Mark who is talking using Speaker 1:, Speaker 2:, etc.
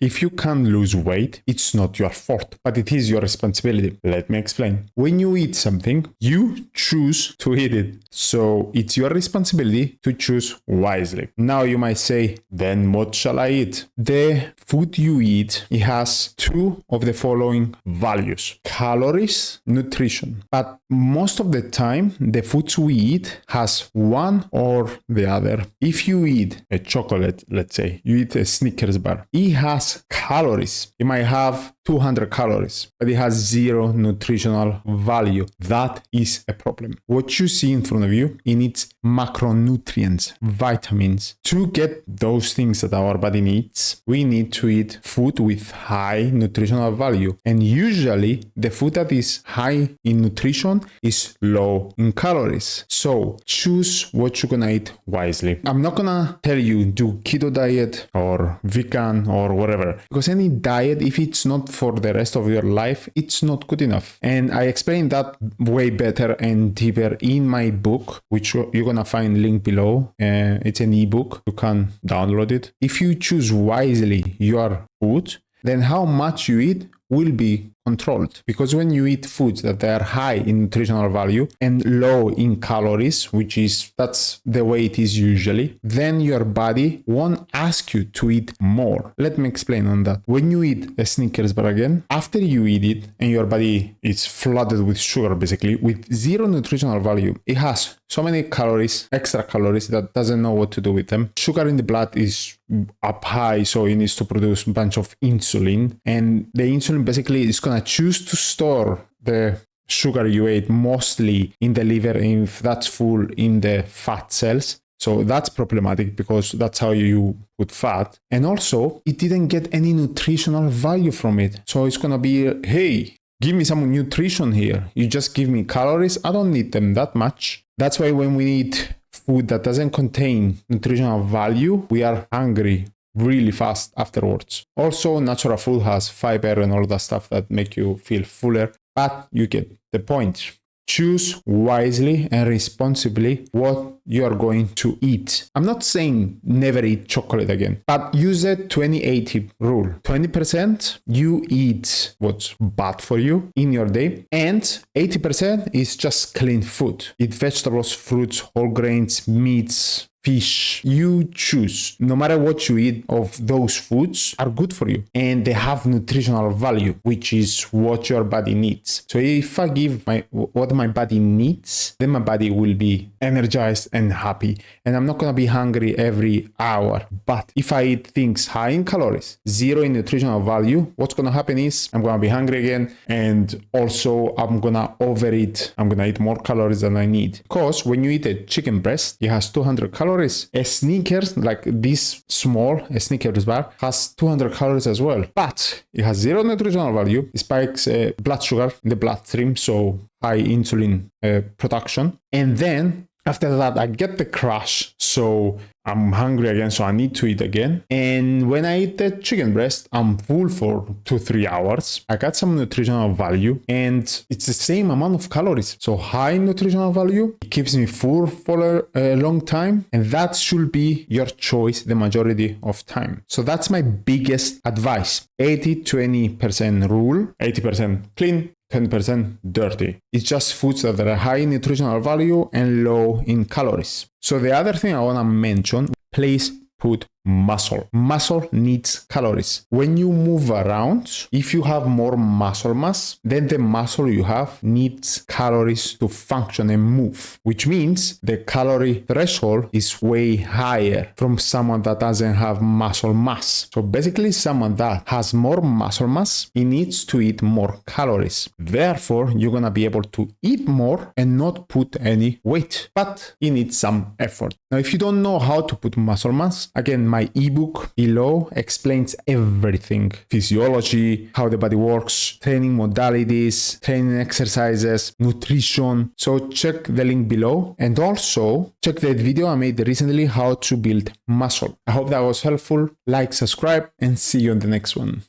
Speaker 1: If you can't lose weight, it's not your fault, but it is your responsibility. Let me explain. When you eat something, you choose to eat it. So it's your responsibility to choose wisely. Now you might say, then what shall I eat? The food you eat, it has two of the following values: calories, nutrition. But most of the time, the foods we eat has one or the other. If you eat a chocolate, let's say, you eat a Snickers bar, it has calories. It might have 200 calories, but it has zero nutritional value. That is a problem. What you see in front of you, it needs macronutrients, vitamins. To get those things that our body needs, we need to eat food with high nutritional value. And usually the food that is high in nutrition is low in calories. So choose what you're gonna eat wisely. I'm not gonna tell you do keto diet or vegan or whatever, because any diet, if it's not for the rest of your life, it's not good enough. And I explain that way better and deeper in my book, which you're gonna find link below. It's an ebook. You can download it. If you choose wisely your food, then how much you eat will be controlled. Because when you eat foods that are high in nutritional value and low in calories, that's the way it is usually, then your body won't ask you to eat more. Let me explain on that. When you eat a Snickers bar again, after you eat it and your body is flooded with sugar, basically with zero nutritional value, it has so many calories, extra calories, that doesn't know what to do with them. Sugar in the blood is up high, so it needs to produce a bunch of insulin, and the insulin basically is gonna choose to store the sugar you ate mostly in the liver if that's full in the fat cells. So that's problematic because that's how you put fat. And also it didn't get any nutritional value from it. So it's gonna be, hey, give me some nutrition here. You just give me calories. I don't need them that much. That's why when we eat food that doesn't contain nutritional value, we are hungry really fast afterwards. Also, natural food has fiber and all that stuff that make you feel fuller, but you get the point. Choose wisely and responsibly what you are going to eat. I'm not saying never eat chocolate again, but use the 20-80 rule. 20% you eat what's bad for you in your day, and 80% is just clean food. Eat vegetables, fruits, whole grains, meats, fish. You choose. No matter what you eat of those foods are good for you and they have nutritional value, which is what your body needs. So if I give what my body needs, then my body will be energized and happy, and I'm not going to be hungry every hour. But if I eat things high in calories, zero in nutritional value, what's going to happen is I'm going to be hungry again, and also I'm going to overeat. I'm going to eat more calories than I need. Because when you eat a chicken breast, it has 200 calories. A Snickers, like this small, a Snickers bar, has 200 calories as well, but it has zero nutritional value. It spikes blood sugar in the bloodstream, so high insulin production. And then after that, I get the crash, so I'm hungry again, so I need to eat again. And when I eat the chicken breast, I'm full for 2-3 hours. I got some nutritional value, and it's the same amount of calories. So high nutritional value, it keeps me full for a long time, and that should be your choice the majority of time. So that's my biggest advice. 80-20% rule, 80% clean, 10% dirty. It's just foods that are high in nutritional value and low in calories. So the other thing I want to mention, please put muscle. Muscle needs calories. When you move around, if you have more muscle mass, then the muscle you have needs calories to function and move, which means the calorie threshold is way higher from someone that doesn't have muscle mass. So basically, someone that has more muscle mass, he needs to eat more calories. Therefore, you're gonna be able to eat more and not put any weight, but it needs some effort. Now, if you don't know how to put muscle mass, again, my ebook below explains everything: physiology, how the body works, training modalities, training exercises, nutrition. So check the link below, and also check that video I made recently, how to build muscle. I hope that was helpful. Like, subscribe, and see you on the next one.